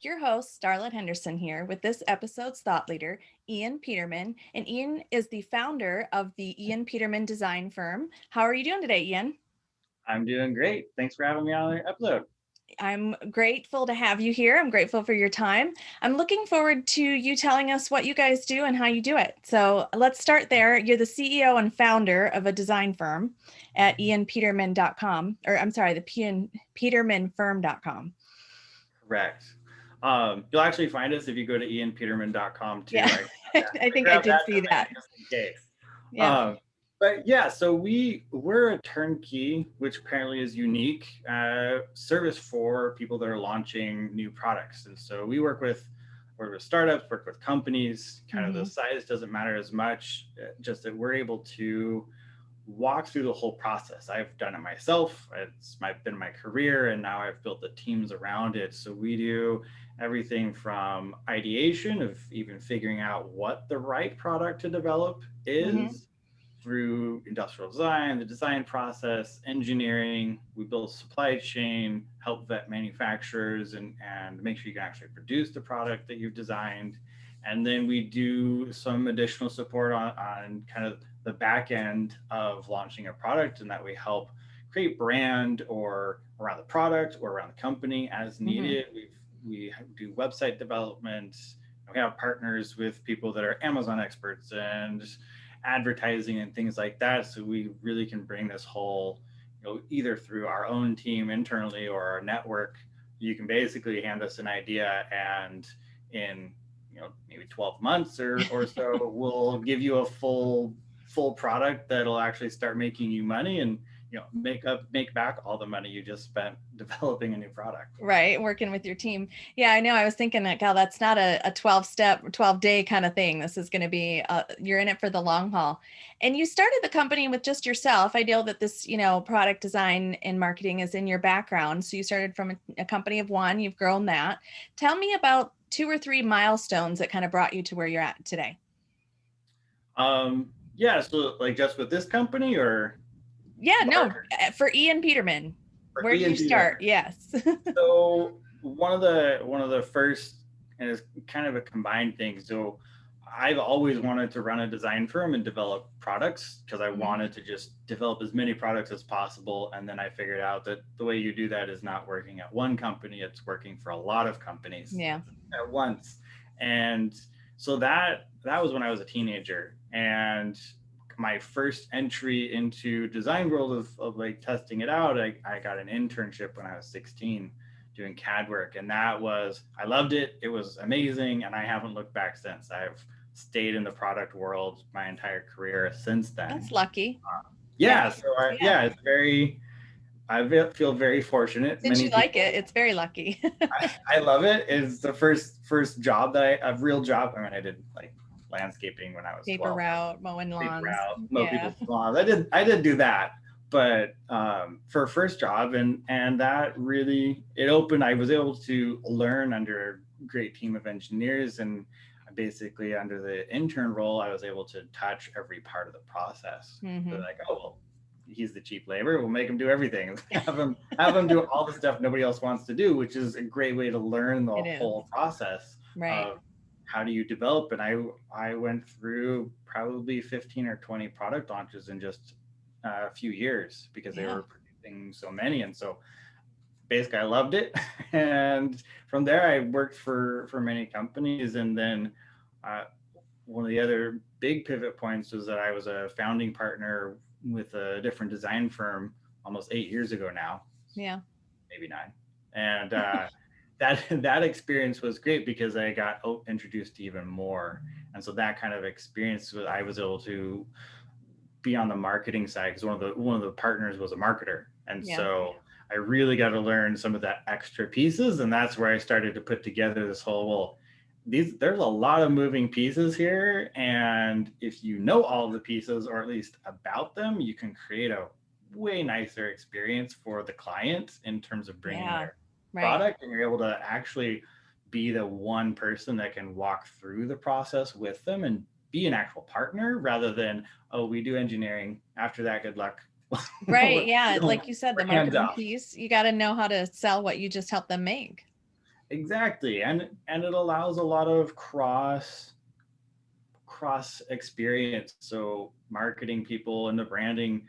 Your host, Starlet Henderson, here with this episode's thought leader, Ian Peterman. And Ian is the founder of the Ian Peterman design firm. How are you doing today, Ian? I'm doing great. Thanks for having me on the episode. I'm grateful to have you here. I'm grateful for your time. I'm looking forward to you telling us what you guys do and how you do it. So let's start there. You're the CEO and founder of a design firm at ianpeterman.com, or I'm sorry, the petermanfirm.com. Correct. You'll actually find us if you go to ianpeterman.com too. Yeah, I I think I grabbed did that see domain that. just in case. Yeah. Um, but yeah, so we're a turnkey, which apparently is unique service for people that are launching new products. And so work with startups, work with companies. Kind of the Hmm. size doesn't matter as much, just that we're able to walk through the whole process. I've done it myself. Been my career, and now I've built the teams around it. So we do everything from ideation of even figuring out what the right product to develop Hmm. is, through industrial design, the design process, engineering. We build supply chain, help vet manufacturers, and make sure you can actually produce the product that you've designed. And then we do some additional support on kind of the back end of launching a product, and that we help create brand or around the product or around the company as Hmm. needed. We do website development. We have partners with people that are Amazon experts and advertising and things like that. So we really can bring this whole, either through our own team internally or our network. You can basically hand us an idea, and in maybe 12 months or so, we'll give you a full product that'll actually start making you money, and make back all the money you just spent developing a new product. Right. Working with your team. Yeah, I know. I was thinking that, God, that's not a 12-step, 12-day kind of thing. This is going to be, you're in it for the long haul. And you started the company with just yourself. I know that this, product design and marketing is in your background. So you started from a company of one, you've grown that. Tell me about two or three milestones that kind of brought you to where you're at today. Yeah, so like just with this company or Yeah, no, larger? for Ian Peterman, For where did you E&P there. start? Yes. So one of the first, and it's kind of a combined thing. So I've always wanted to run a design firm and develop products, because I Mhm. wanted to just develop as many products as possible. And then I figured out that the way you do that is not working at one company; it's working for a lot of companies Yeah. at once. And so that was when I was a teenager, and my first entry into design world of like testing it out. I got an internship when I was 16 doing CAD work, and I loved it. It was amazing, and I haven't looked back since. I've stayed in the product world my entire career since then. That's lucky. Yeah. Yeah, so Yeah. I feel very fortunate. Since Many you like it, people, it's very lucky. I love it. It's the first job a real job. I mean, I did like landscaping when I was Paper 12. route, mowing Paper lawns. route, mow Yeah. people's lawns. I did do that, but for a first job, and that really it opened. I was able to learn under a great team of engineers, and basically under the intern role, I was able to touch every part of the process. They're Hmm. like, oh well, he's the cheap labor. We'll make him do everything. Have him do all the stuff nobody else wants to do, which is a great way to learn the It is. whole process Right. of how do you develop. And I went through probably 15 or 20 product launches in just a few years, because they Yeah. were producing so many. And so basically I loved it. And from there I worked for many companies. And then uh, one of the other big pivot points was that I was a founding partner with a different design firm almost 8 years ago now, Yeah. maybe nine. And that experience was great, because I got introduced to even more. And so that kind of experience was, I was able to be on the marketing side, because one of the partners was a marketer. And Yeah. so I really got to learn some of that extra pieces. And that's where I started to put together this whole, well, there's a lot of moving pieces here. And if you know all the pieces, or at least about them, you can create a way nicer experience for the client in terms of bringing Yeah. their Right. product. And you're able to actually be the one person that can walk through the process with them and be an actual partner, rather than, oh, we do engineering, after that, good luck. Right. we're, Yeah. we're Like you said, the hands marketing off. piece, you got to know how to sell what you just helped them make. exactly. And it allows a lot of cross experience. So marketing people and the branding,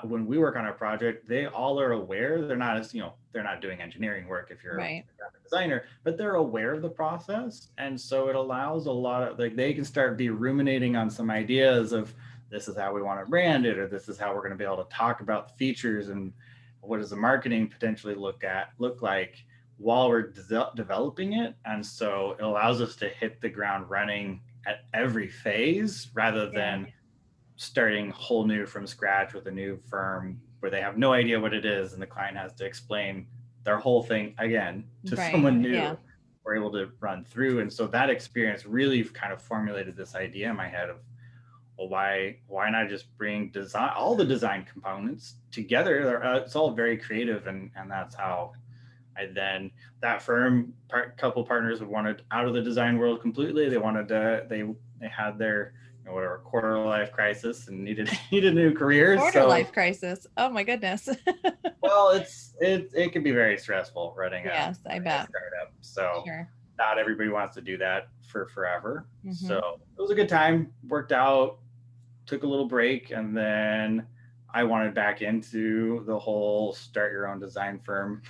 when we work on a project, they all are aware. They're not as, they're not doing engineering work if you're Right. a graphic designer, but they're aware of the process. And so it allows a lot of, like, they can start be ruminating on some ideas of, this is how we want to brand it, or this is how we're going to be able to talk about the features, and what does the marketing potentially look like while we're developing it. And so it allows us to hit the ground running at every phase, rather Yeah. than starting whole new from scratch with a new firm where they have no idea what it is and the client has to explain their whole thing again to Right. someone Yeah. new. We're able to run through. And so that experience really kind of formulated this idea in my head of, well, why not just bring design, all the design components together? It's all very creative, and that's how I then, that firm, couple partners have wanted out of the design world completely. They wanted to, they had their, whatever, quarter life crisis and needed needed new careers. Quarter So, life crisis. Oh my goodness. well, it can be very stressful running Yes, I a bet. startup. So Sure. not everybody wants to do that for forever. So Hmm. it was a good time, worked out, took a little break, and then I wanted back into the whole start your own design firm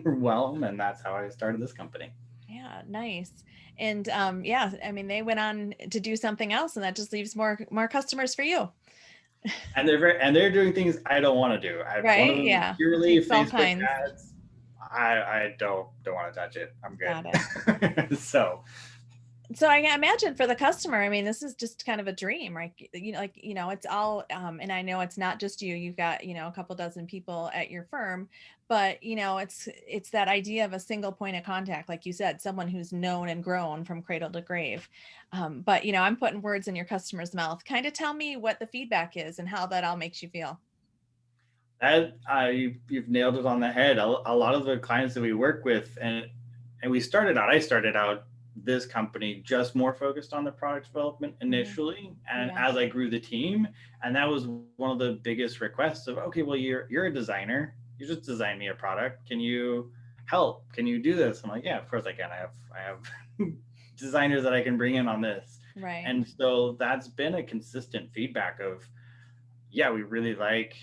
realm, and that's how I started this company. Yeah, nice. And yeah, I mean, they went on to do something else, and that just leaves more customers for you. And they're doing things I don't want to do. One of Right? them is Yeah. It purely takes all Facebook kinds. ads. I don't want to touch it. I'm Got it. good. So So I imagine for the customer, I mean, this is just kind of a dream, right? It's all, and I know it's not just you. You've got, a couple dozen people at your firm, but it's that idea of a single point of contact, like you said, someone who's known and grown from cradle to grave. But I'm putting words in your customer's mouth. Kind of tell me what the feedback is and how that all makes you feel. that you've nailed it on the head. A lot of the clients that we work with, and I started out this company just more focused on the product development Hmm. initially, and Yeah. as I grew the team, and that was one of the biggest requests of, okay, well, you're a designer, you just design me a product, can you help, can you do this? I'm like, yeah, of course I can. I have designers that I can bring in on this. Right. And so that's been a consistent feedback of, yeah, we like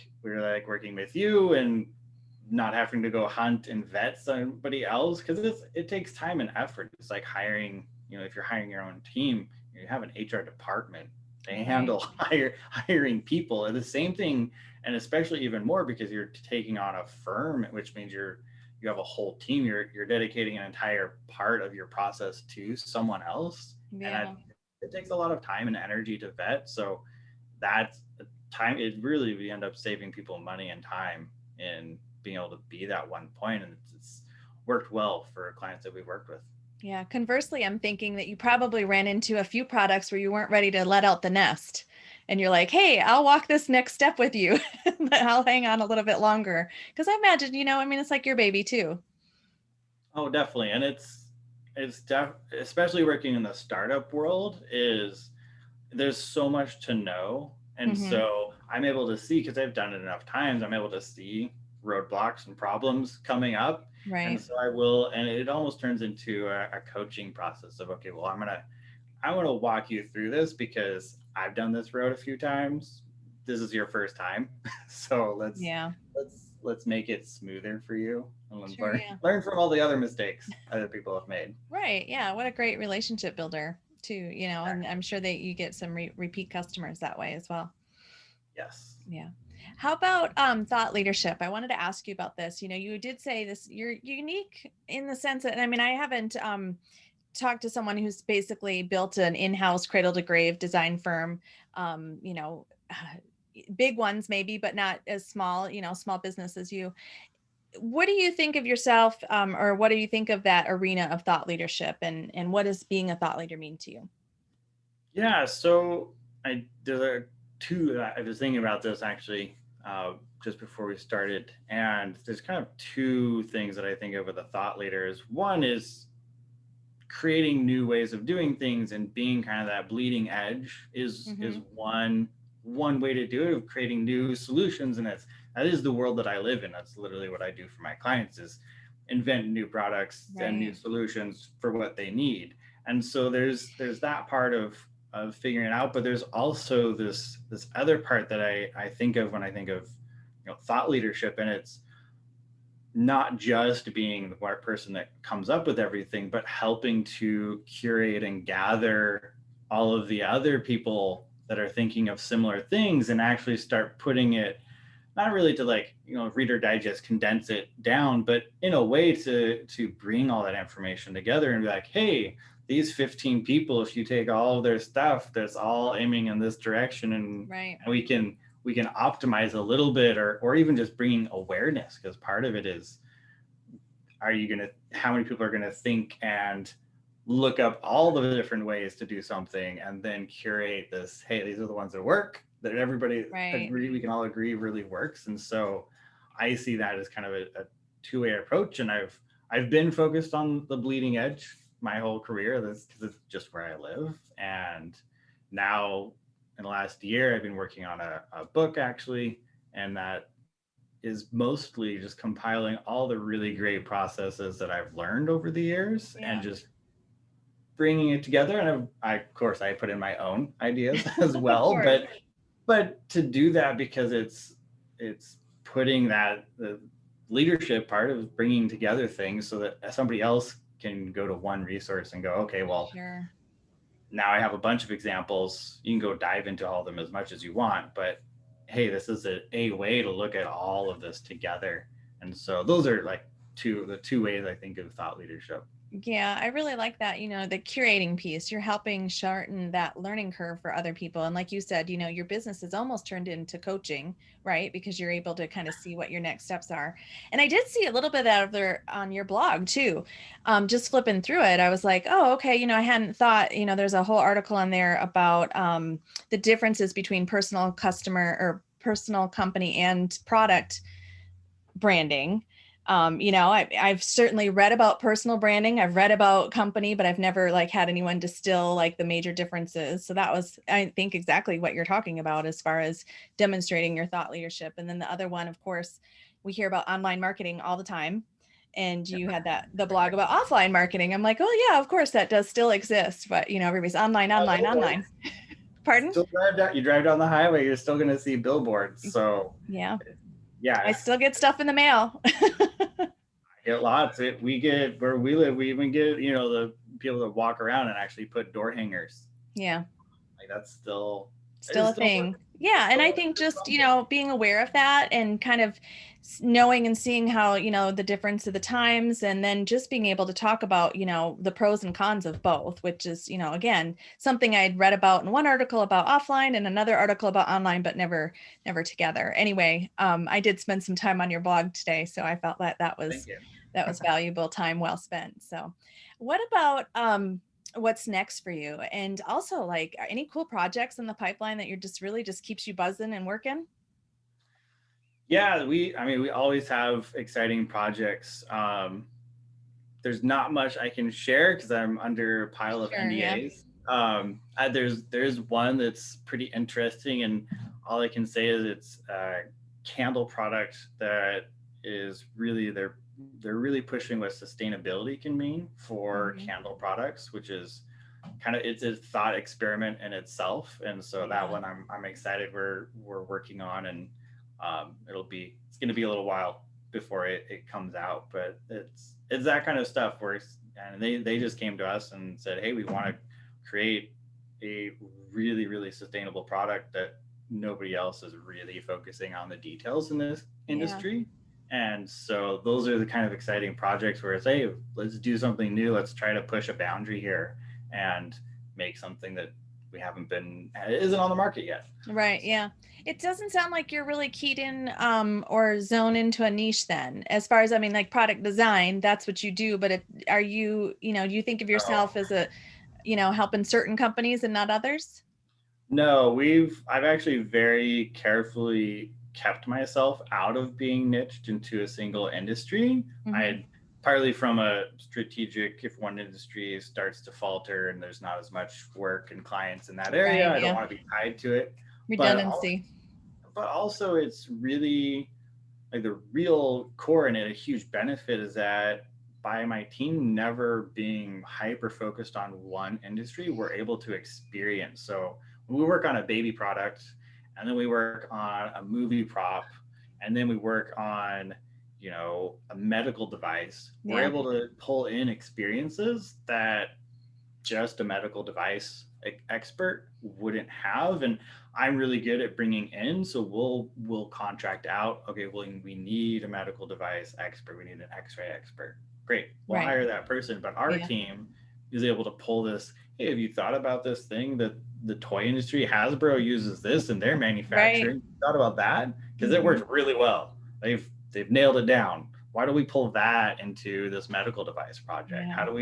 working with you and not having to go hunt and vet somebody else, because it takes time and effort. It's like hiring, if you're hiring your own team, you have an HR department. They Right. handle hiring people. And the same thing, and especially even more because you're taking on a firm, which means you have a whole team. You're dedicating an entire part of your process to someone else, and Yeah. it takes a lot of time and energy to vet. So that's time. It really, we end up saving people money and time in being able to be that one point, and it's worked well for clients that we've worked with. Yeah. Conversely, I'm thinking that you probably ran into a few products where you weren't ready to let out the nest. And you're like, hey, I'll walk this next step with you, but I'll hang on a little bit longer. Because I imagine, I mean, it's like your baby too. Oh, definitely. And especially working in the startup world, is there's so much to know. And Hmm. so I'm able to see, because I've done it enough times, I'm able to see roadblocks and problems coming up. And Right. so I will, and it almost turns into a coaching process of, okay, well, I'm gonna walk you through this because I've done this road a few times. This is your first time. So Yeah. let's make it smoother for you, and Sure. Yeah. learn from all the other mistakes other people have made. Right. Yeah. What a great relationship builder too, and I'm sure that you get some repeat customers that way as well. Yes. Yeah. How about thought leadership? I wanted to ask you about this. You did say this, you're unique in the sense that, I mean, I haven't talked to someone who's basically built an in-house cradle to grave design firm. Um, you know, big ones maybe, but not as small, small business as you. What do you think of yourself, or what do you think of that arena of thought leadership, and what does being a thought leader mean to you? Yeah. So there are two. I was thinking about this actually just before we started, and there's kind of two things that I think of with a thought leader. Is one is creating new ways of doing things and being kind of that bleeding edge is Hmm. one way to do it, of creating new solutions. And that is the world that I live in. That's literally what I do for my clients, is invent new products and new Right. solutions for what they need. And so there's that part of figuring it out, but there's also this other part that I think of when I think of, thought leadership, and it's not just being the smart person that comes up with everything, but helping to curate and gather all of the other people that are thinking of similar things and actually start putting it, not really to, like, Reader Digest condense it down, but in a way to bring all that information together and be like, hey, these 15 people, if you take all of their stuff that's all aiming in this direction, Right. and we can optimize a little bit, or even just bringing awareness, because part of it is, are you going to, how many people are going to think and look up all the different ways to do something and then curate this, hey, these are the ones that work, that everybody Right. agree, we can all agree really works. And so I see that as kind of a two-way approach, and I've been focused on the bleeding edge my whole career, this because it's just where I live. And now in the last year I've been working on a book, actually, and that is mostly just compiling all the really great processes that I've learned over the years and Yeah. just bringing it together. And of course, I put in my own ideas as Of well, course. but to do that, because it's putting that the leadership part of bringing together things so that somebody else can go to one resource and go, okay, well, Sure. now I have a bunch of examples. You can go dive into all of them as much as you want, but hey, this is a way to look at all of this together. And so those are like the two ways I think of thought leadership. Yeah, I really like that, the curating piece. You're helping shorten that learning curve for other people. And like you said, your business is almost turned into coaching, right? Because you're able to kind of see what your next steps are. And I did see a little bit out of there on your blog too. Just flipping through it, I was like, oh, okay, I hadn't thought, there's a whole article on there about the differences between personal customer or personal company and product branding. I've certainly read about personal branding. I've read about company, but I've never like had anyone distill like the major differences. So that was, I think, exactly what you're talking about as far as demonstrating your thought leadership. And then the other one, of course, we hear about online marketing all the time. And you had the blog about offline marketing. I'm like, oh yeah, of course that does still exist, but everybody's online, online, online. Pardon? Still you drive down the highway, you're still going to see billboards. So Yeah, yeah, I still get stuff in the mail. I get lots. We get, where we live, we even get, the people that walk around and actually put door hangers. Yeah. Like that's still, it Still is a still thing. Yeah. And I still think just, something. being aware of that and kind of knowing and seeing how, the difference of the times, and then just being able to talk about, the pros and cons of both, which is, again, something I'd read about in one article about offline and another article about online, but never together. Anyway, I did spend some time on your blog today, so I felt that Thank you. that was valuable time well spent. So what about, what's next for you, and also like any cool projects in the pipeline that you're just really just keeps you buzzing and working? Yeah, I mean, we always have exciting projects. There's not much I can share because I'm under a pile of Sure. Yeah. NDAs. There's one that's pretty interesting, and all I can say is it's a candle product that is really, they're really pushing what sustainability can mean for Hmm. candle products, which is kind of, it's a thought experiment in itself. And so that Yeah. one I'm excited we're working on, and it's going to be a little while before it comes out, but it's that kind of stuff where and they just came to us and said, hey, we want to create a really, really sustainable product that nobody else is really focusing on the details in this Yeah. industry. And so those are the kind of exciting projects where it's, hey, let's do something new, let's try to push a boundary here and make something that we haven't been, isn't on the market yet. Right. So, Yeah. It doesn't sound like you're really keyed in or zone into a niche then. As far as, I mean, like product design, that's what you do, but are you, do you think of no, yourself as a, helping certain companies and not others? no, I've actually very carefully kept myself out of being niched into a single industry. I Hmm. had, partly from a strategic, if one industry starts to falter and there's not as much work and clients in that area, Right. I don't Yeah. want to be tied to it. But Redundancy. but also it's really, like the real core in it, a huge benefit is that by my team never being hyper focused on one industry, we're able to experience. So when we work on a baby product, and then we work on a movie prop, and then we work on, a medical device, we're Yeah. able to pull in experiences that just a medical device expert wouldn't have. And I'm really good at bringing in, so we'll contract out, okay, well, we need a medical device expert, we need an x-ray expert, great, we'll Right. hire that person. But our Yeah. team is able to pull this, hey, have you thought about this thing that the toy industry, Hasbro uses this in their Right. manufacturing, thought about that, because it Hmm. works really well, they've nailed it down, why do we pull that into this medical device project, Yeah. how do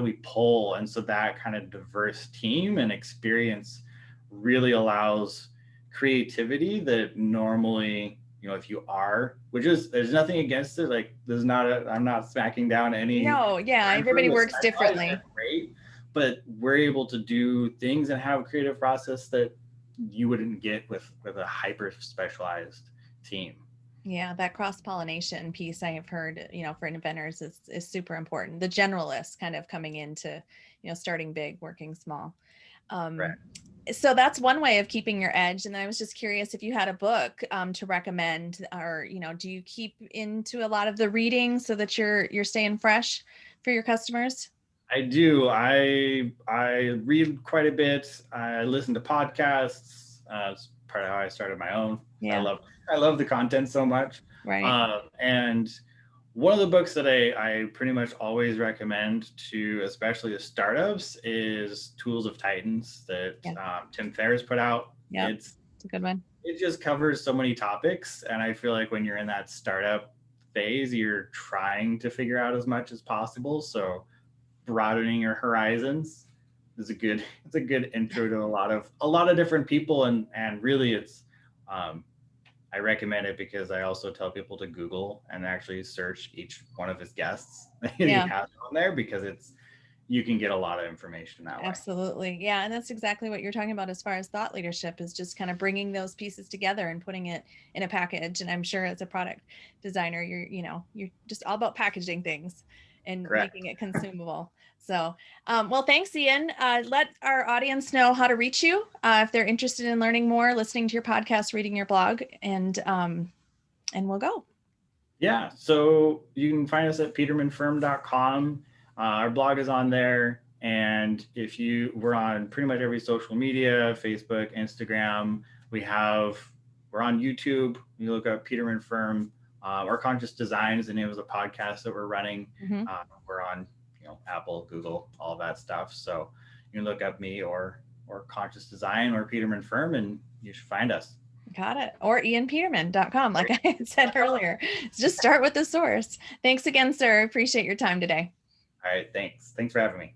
we pull? And so that kind of diverse team and experience really allows creativity that normally, if you are, which is, there's nothing against it, like there's not I'm not smacking down any No, yeah, design firm everybody that's works specialized, differently. they're great, but we're able to do things and have a creative process that you wouldn't get with a hyper specialized team. Yeah, that cross-pollination piece I have heard, for inventors is super important. The generalists kind of coming into, starting big, working small. Right. Um, so that's one way of keeping your edge. And I was just curious if you had a book to recommend, or do you keep into a lot of the reading so that you're staying fresh for your customers? I do. I read quite a bit. I listen to podcasts. It's part of how I started my own. I Yeah, love I love the content so much. right. And one of the books that I pretty much always recommend to, especially the startups, is Tools of Titans that Yeah, Tim Ferriss put out. yep, it's a good one. It just covers so many topics, and I feel like when you're in that startup phase, you're trying to figure out as much as possible. So broadening your horizons is a good it's a good intro to a lot of different people. And really it's um, I recommend it because I also tell people to Google and actually search each one of his guests that he Yeah. has on there, because it's you can get a lot of information that way. Absolutely. Yeah. And that's exactly what you're talking about as far as thought leadership is just kind of bringing those pieces together and putting it in a package. And I'm sure as a product designer, you're just all about packaging things and Correct. making it consumable. So, well, thanks, Ian. Let our audience know how to reach you if they're interested in learning more, listening to your podcast, reading your blog, and we'll go. Yeah, so you can find us at petermanfirm.com. Our blog is on there. And we're on pretty much every social media, Facebook, Instagram. We're on YouTube. You look up Peterman Firm. Our Conscious Design is the name of the podcast that we're running. Mhm. We're on, Apple, Google, all that stuff. So you can look up me or Conscious Design or Peterman Firm, and you should find us. Got it. Or ianpeterman.com, like I had said earlier. Just start with the source. Thanks again, sir. Appreciate your time today. All right, thanks. Thanks for having me.